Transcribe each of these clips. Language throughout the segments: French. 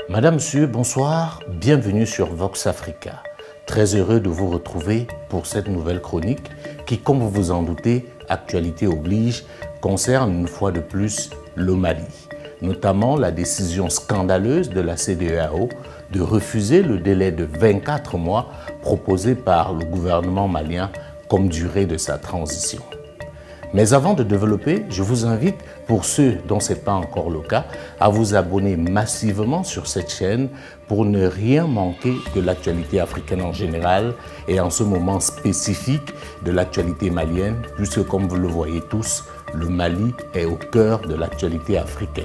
Madame, Monsieur, bonsoir, bienvenue sur Vox Africa. Très heureux de vous retrouver pour cette nouvelle chronique qui, comme vous vous en doutez, actualité oblige, concerne une fois de plus le Mali. Notamment la décision scandaleuse de la CEDEAO de refuser le délai de 24 mois proposé par le gouvernement malien comme durée de sa transition. Mais avant de développer, je vous invite, pour ceux dont ce n'est pas encore le cas, à vous abonner massivement sur cette chaîne pour ne rien manquer de l'actualité africaine en général et en ce moment spécifique de l'actualité malienne, puisque comme vous le voyez tous, le Mali est au cœur de l'actualité africaine.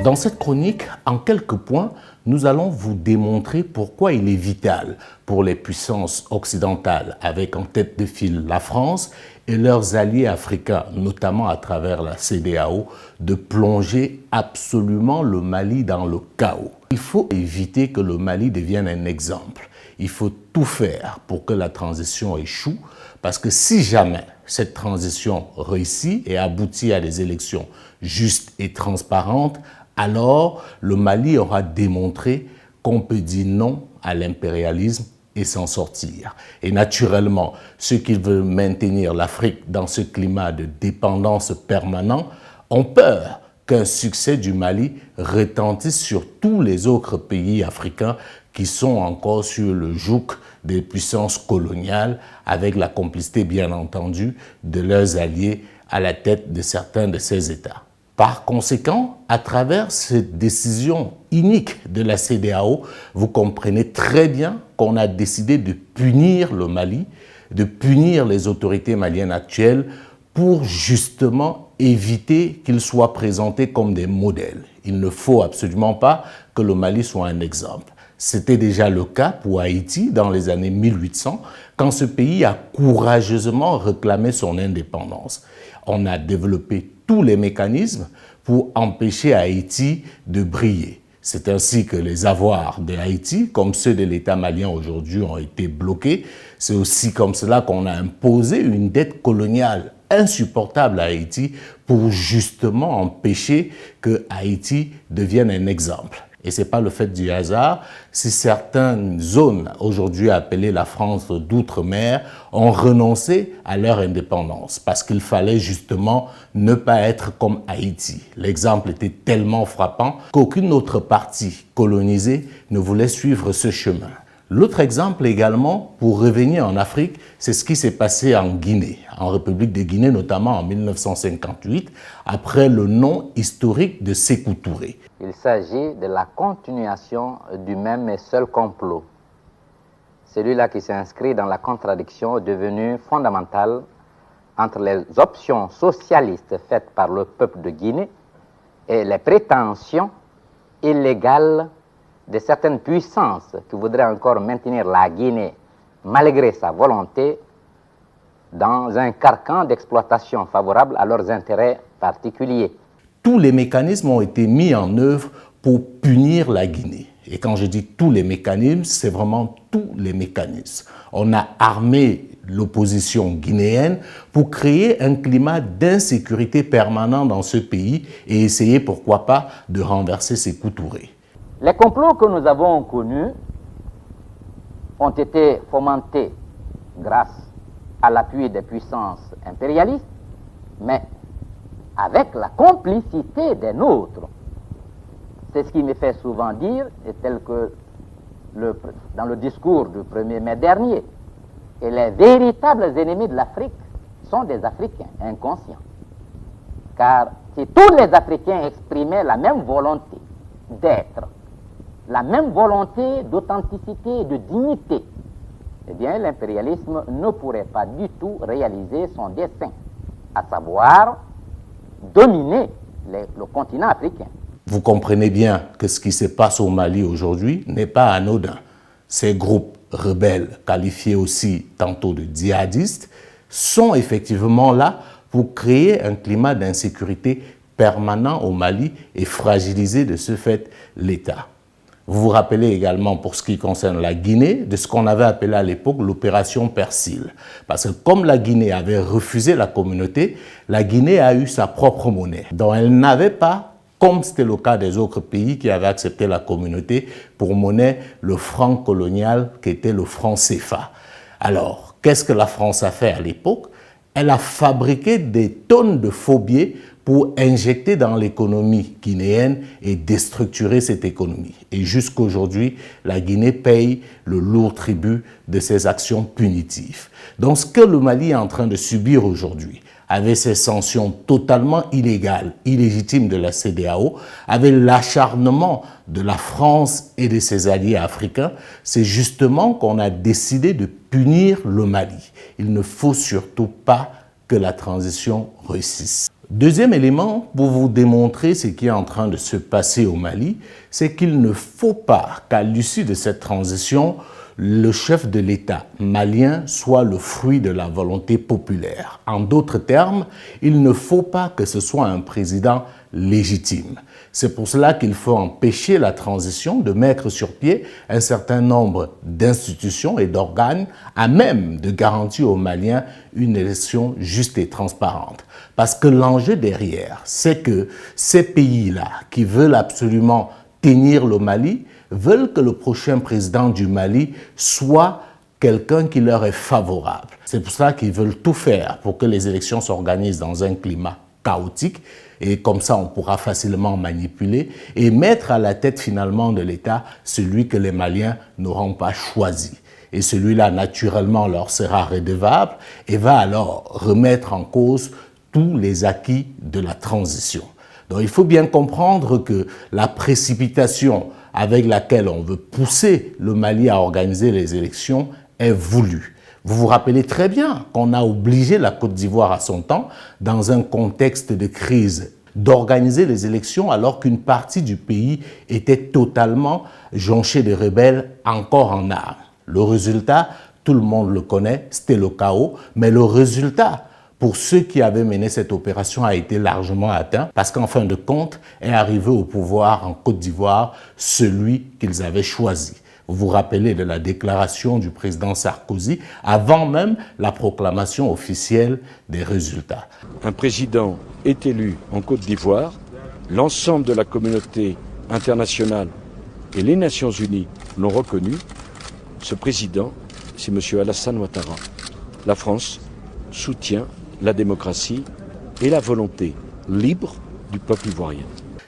Dans cette chronique, en quelques points, nous allons vous démontrer pourquoi il est vital pour les puissances occidentales, avec en tête de file la France et leurs alliés africains, notamment à travers la CEDEAO, de plonger absolument le Mali dans le chaos. Il faut éviter que le Mali devienne un exemple. Il faut tout faire pour que la transition échoue, parce que si jamais cette transition réussit et aboutit à des élections justes et transparentes, alors le Mali aura démontré qu'on peut dire non à l'impérialisme et s'en sortir. Et naturellement, ceux qui veulent maintenir l'Afrique dans ce climat de dépendance permanent ont peur qu'un succès du Mali retentisse sur tous les autres pays africains qui sont encore sur le joug des puissances coloniales, avec la complicité bien entendu de leurs alliés à la tête de certains de ces États. Par conséquent, à travers cette décision inique de la CEDEAO, vous comprenez très bien qu'on a décidé de punir le Mali, de punir les autorités maliennes actuelles pour justement éviter qu'ils soient présentés comme des modèles. Il ne faut absolument pas que le Mali soit un exemple. C'était déjà le cas pour Haïti dans les années 1800, quand ce pays a courageusement réclamé son indépendance. On a développé tous les mécanismes pour empêcher Haïti de briller. C'est ainsi que les avoirs de Haïti, comme ceux de l'État malien aujourd'hui, ont été bloqués. C'est aussi comme cela qu'on a imposé une dette coloniale insupportable à Haïti pour justement empêcher que Haïti devienne un exemple. Et ce n'est pas le fait du hasard si certaines zones, aujourd'hui appelées la France d'outre-mer, ont renoncé à leur indépendance parce qu'il fallait justement ne pas être comme Haïti. L'exemple était tellement frappant qu'aucune autre partie colonisée ne voulait suivre ce chemin. L'autre exemple également, pour revenir en Afrique, c'est ce qui s'est passé en Guinée, en République de Guinée, notamment en 1958, après le nom historique de Sékou Touré. Il s'agit de la continuation du même et seul complot. Celui-là qui s'inscrit dans la contradiction devenue fondamentale entre les options socialistes faites par le peuple de Guinée et les prétentions illégales de certaines puissances qui voudraient encore maintenir la Guinée, malgré sa volonté, dans un carcan d'exploitation favorable à leurs intérêts particuliers. Tous les mécanismes ont été mis en œuvre pour punir la Guinée. Et quand je dis tous les mécanismes, c'est vraiment tous les mécanismes. On a armé l'opposition guinéenne pour créer un climat d'insécurité permanent dans ce pays et essayer, pourquoi pas, de renverser Sékou Touré. Les complots que nous avons connus ont été fomentés grâce à l'appui des puissances impérialistes, mais avec la complicité des nôtres. C'est ce qui me fait souvent dire, et tel que dans le discours du 1er mai dernier, et les véritables ennemis de l'Afrique sont des Africains inconscients. Car si tous les Africains exprimaient la même volonté d'être, la même volonté d'authenticité et de dignité, eh bien l'impérialisme ne pourrait pas du tout réaliser son dessein, à savoir dominer le continent africain. Vous comprenez bien que ce qui se passe au Mali aujourd'hui n'est pas anodin. Ces groupes rebelles, qualifiés aussi tantôt de djihadistes, sont effectivement là pour créer un climat d'insécurité permanent au Mali et fragiliser de ce fait l'État. Vous vous rappelez également, pour ce qui concerne la Guinée, de ce qu'on avait appelé à l'époque l'opération Persil. Parce que comme la Guinée avait refusé la communauté, la Guinée a eu sa propre monnaie, dont elle n'avait pas, comme c'était le cas des autres pays qui avaient accepté la communauté, pour monnaie le franc colonial qui était le franc CFA. Alors, qu'est-ce que la France a fait à l'époque? Elle a fabriqué des tonnes de faux billets pour injecter dans l'économie guinéenne et déstructurer cette économie. Et jusqu'aujourd'hui, la Guinée paye le lourd tribut de ses actions punitives. Donc ce que le Mali est en train de subir aujourd'hui, avec ces sanctions totalement illégales, illégitimes de la CEDEAO, avec l'acharnement de la France et de ses alliés africains, c'est justement qu'on a décidé de punir le Mali. Il ne faut surtout pas que la transition réussisse. Deuxième élément, pour vous démontrer ce qui est en train de se passer au Mali, c'est qu'il ne faut pas qu'à l'issue de cette transition, le chef de l'État malien soit le fruit de la volonté populaire. En d'autres termes, il ne faut pas que ce soit un président légitime. C'est pour cela qu'il faut empêcher la transition de mettre sur pied un certain nombre d'institutions et d'organes à même de garantir aux Maliens une élection juste et transparente. Parce que l'enjeu derrière, c'est que ces pays-là qui veulent absolument tenir le Mali, veulent que le prochain président du Mali soit quelqu'un qui leur est favorable. C'est pour ça qu'ils veulent tout faire pour que les élections s'organisent dans un climat chaotique et comme ça on pourra facilement manipuler et mettre à la tête finalement de l'État celui que les Maliens n'auront pas choisi. Et celui-là naturellement leur sera redevable et va alors remettre en cause tous les acquis de la transition. Donc il faut bien comprendre que la précipitation avec laquelle on veut pousser le Mali à organiser les élections est voulue. Vous vous rappelez très bien qu'on a obligé la Côte d'Ivoire à son temps, dans un contexte de crise, d'organiser les élections alors qu'une partie du pays était totalement jonchée de rebelles encore en armes. Le résultat, tout le monde le connaît, c'était le chaos, mais le résultat pour ceux qui avaient mené cette opération a été largement atteint parce qu'en fin de compte est arrivé au pouvoir en Côte d'Ivoire celui qu'ils avaient choisi. Vous vous rappelez de la déclaration du président Sarkozy avant même la proclamation officielle des résultats. Un président est élu en Côte d'Ivoire, l'ensemble de la communauté internationale et les Nations Unies l'ont reconnu. Ce président, c'est M. Alassane Ouattara. La France soutient la démocratie et la volonté libre du peuple ivoirien.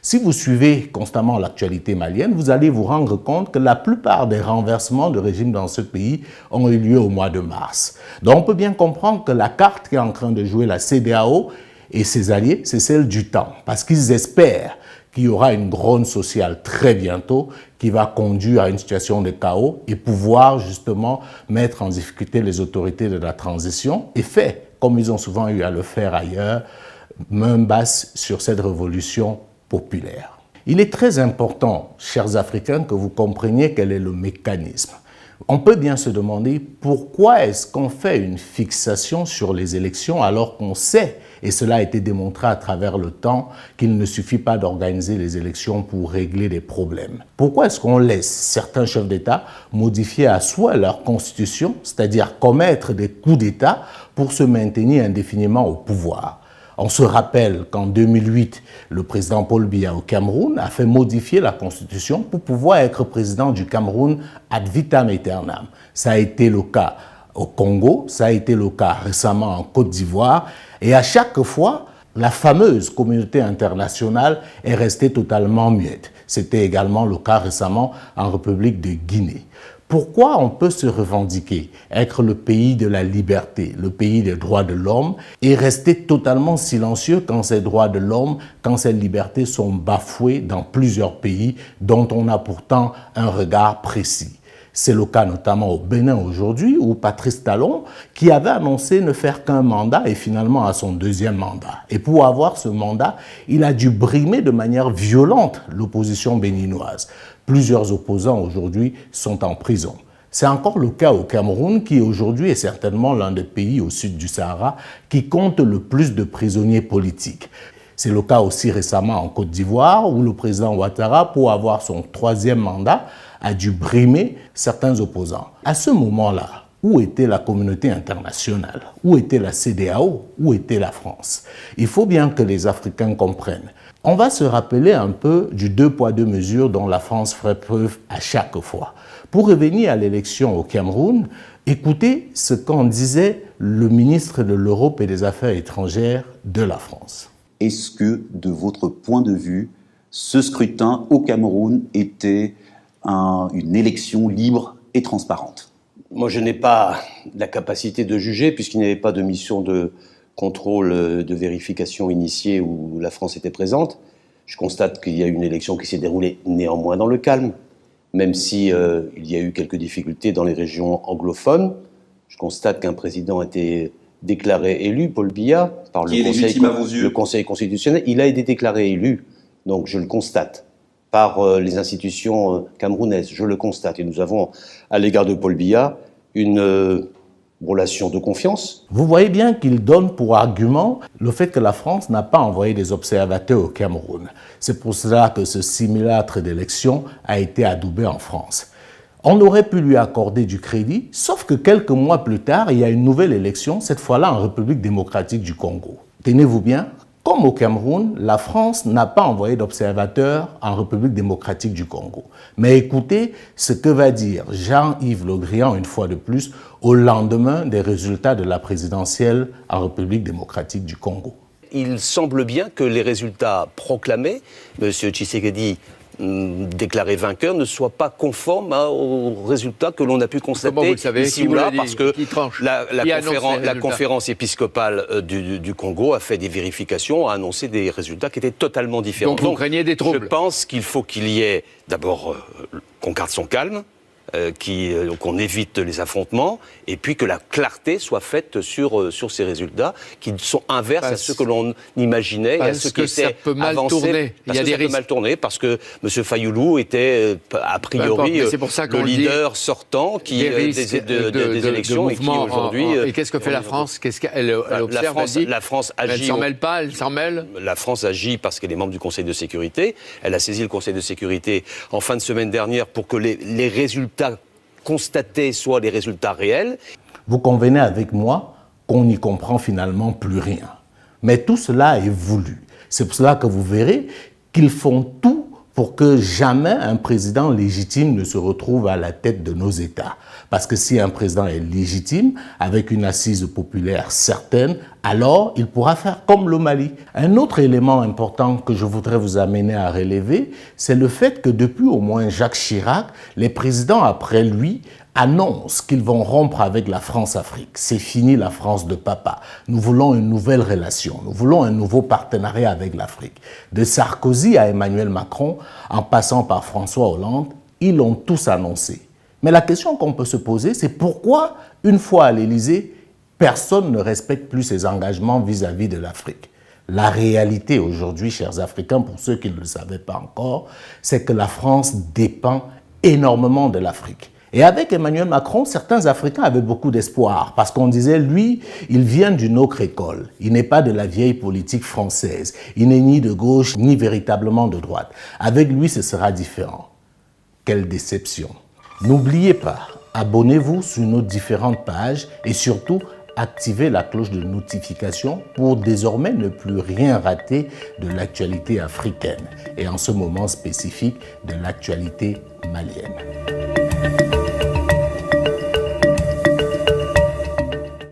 Si vous suivez constamment l'actualité malienne, vous allez vous rendre compte que la plupart des renversements de régime dans ce pays ont eu lieu au mois de mars. Donc on peut bien comprendre que la carte qui est en train de jouer la CEDEAO et ses alliés, c'est celle du temps. Parce qu'ils espèrent qu'il y aura une grogne sociale très bientôt qui va conduire à une situation de chaos et pouvoir justement mettre en difficulté les autorités de la transition et fait, comme ils ont souvent eu à le faire ailleurs, main basse sur cette révolution populaire. Il est très important, chers Africains, que vous compreniez quel est le mécanisme. On peut bien se demander pourquoi est-ce qu'on fait une fixation sur les élections alors qu'on sait, et cela a été démontré à travers le temps, qu'il ne suffit pas d'organiser les élections pour régler des problèmes. Pourquoi est-ce qu'on laisse certains chefs d'État modifier à souhait leur constitution, c'est-à-dire commettre des coups d'État pour se maintenir indéfiniment au pouvoir? On se rappelle qu'en 2008, le président Paul Biya au Cameroun a fait modifier la constitution pour pouvoir être président du Cameroun ad vitam aeternam. Ça a été le cas au Congo, ça a été le cas récemment en Côte d'Ivoire. Et à chaque fois, la fameuse communauté internationale est restée totalement muette. C'était également le cas récemment en République de Guinée. Pourquoi on peut se revendiquer, être le pays de la liberté, le pays des droits de l'homme et rester totalement silencieux quand ces droits de l'homme, quand ces libertés sont bafouées dans plusieurs pays dont on a pourtant un regard précis? C'est le cas notamment au Bénin aujourd'hui où Patrice Talon, qui avait annoncé ne faire qu'un mandat, est finalement à son deuxième mandat. Et pour avoir ce mandat, il a dû brimer de manière violente l'opposition béninoise. Plusieurs opposants aujourd'hui sont en prison. C'est encore le cas au Cameroun qui aujourd'hui est certainement l'un des pays au sud du Sahara qui compte le plus de prisonniers politiques. C'est le cas aussi récemment en Côte d'Ivoire, où le président Ouattara, pour avoir son 3e mandat, a dû brimer certains opposants. À ce moment-là, où était la communauté internationale? Où était la CEDEAO? Où était la France? Il faut bien que les Africains comprennent. On va se rappeler un peu du 2 poids 2 mesures dont la France ferait preuve à chaque fois. Pour revenir à l'élection au Cameroun, écoutez ce qu'en disait le ministre de l'Europe et des Affaires étrangères de la France. Est-ce que, de votre point de vue, ce scrutin au Cameroun était une élection libre et transparente? Moi, je n'ai pas la capacité de juger, puisqu'il n'y avait pas de mission de contrôle, de vérification initiée où la France était présente. Je constate qu'il y a une élection qui s'est déroulée néanmoins dans le calme, même si il y a eu quelques difficultés dans les régions anglophones. Je constate qu'un président a été déclaré élu, Paul Biya, par le Conseil constitutionnel. Il a été déclaré élu, donc je le constate, par les institutions camerounaises. Je le constate. Et nous avons, à l'égard de Paul Biya, une relation de confiance. Vous voyez bien qu'il donne pour argument le fait que la France n'a pas envoyé des observateurs au Cameroun. C'est pour cela que ce simulacre d'élection a été adoubé en France. On aurait pu lui accorder du crédit, sauf que quelques mois plus tard, il y a une nouvelle élection, cette fois-là en République démocratique du Congo. Tenez-vous bien, comme au Cameroun, la France n'a pas envoyé d'observateurs en République démocratique du Congo. Mais écoutez ce que va dire Jean-Yves Le Drian, une fois de plus, au lendemain des résultats de la présidentielle en République démocratique du Congo. Il semble bien que les résultats proclamés, M. Tshisekedi déclaré vainqueur, ne soient pas conformes aux résultats que l'on a pu constater ici ou là, parce que la conférence épiscopale du Congo a fait des vérifications, a annoncé des résultats qui étaient totalement différents. Donc vous craignez des troubles? Je pense qu'il faut qu'il y ait d'abord qu'on garde son calme, qu'on évite les affrontements, et puis que la clarté soit faite sur ces résultats qui sont inverses à ce que l'on imaginait et à ce qui était avancé. Il y a des risques. Mal tourner parce que M. Fayoulou était a priori le leader sortant des élections et qui aujourd'hui... Et qu'est-ce que fait la France? Qu'est-ce qu'elle observe? La France agit... Elle s'en mêle pas? Elle s'en mêle? La France agit parce qu'elle est membre du Conseil de sécurité. Elle a saisi le Conseil de sécurité en fin de semaine dernière pour que les résultats constatés soient les résultats réels. Vous convenez avec moi qu'on n'y comprend finalement plus rien. Mais tout cela est voulu. C'est pour cela que vous verrez qu'ils font tout pour que jamais un président légitime ne se retrouve à la tête de nos États. Parce que si un président est légitime, avec une assise populaire certaine, alors il pourra faire comme le Mali. Un autre élément important que je voudrais vous amener à relever, c'est le fait que depuis au moins Jacques Chirac, les présidents après lui annoncent qu'ils vont rompre avec la France-Afrique. C'est fini la France de papa. Nous voulons une nouvelle relation. Nous voulons un nouveau partenariat avec l'Afrique. De Sarkozy à Emmanuel Macron, en passant par François Hollande, ils l'ont tous annoncé. Mais la question qu'on peut se poser, c'est pourquoi, une fois à l'Élysée, personne ne respecte plus ses engagements vis-à-vis de l'Afrique. La réalité aujourd'hui, chers Africains, pour ceux qui ne le savaient pas encore, c'est que la France dépend énormément de l'Afrique. Et avec Emmanuel Macron, certains Africains avaient beaucoup d'espoir parce qu'on disait, lui, il vient d'une autre école. Il n'est pas de la vieille politique française. Il n'est ni de gauche, ni véritablement de droite. Avec lui, ce sera différent. Quelle déception. N'oubliez pas, abonnez-vous sur nos différentes pages et surtout, activez la cloche de notification pour désormais ne plus rien rater de l'actualité africaine et en ce moment spécifique de l'actualité malienne.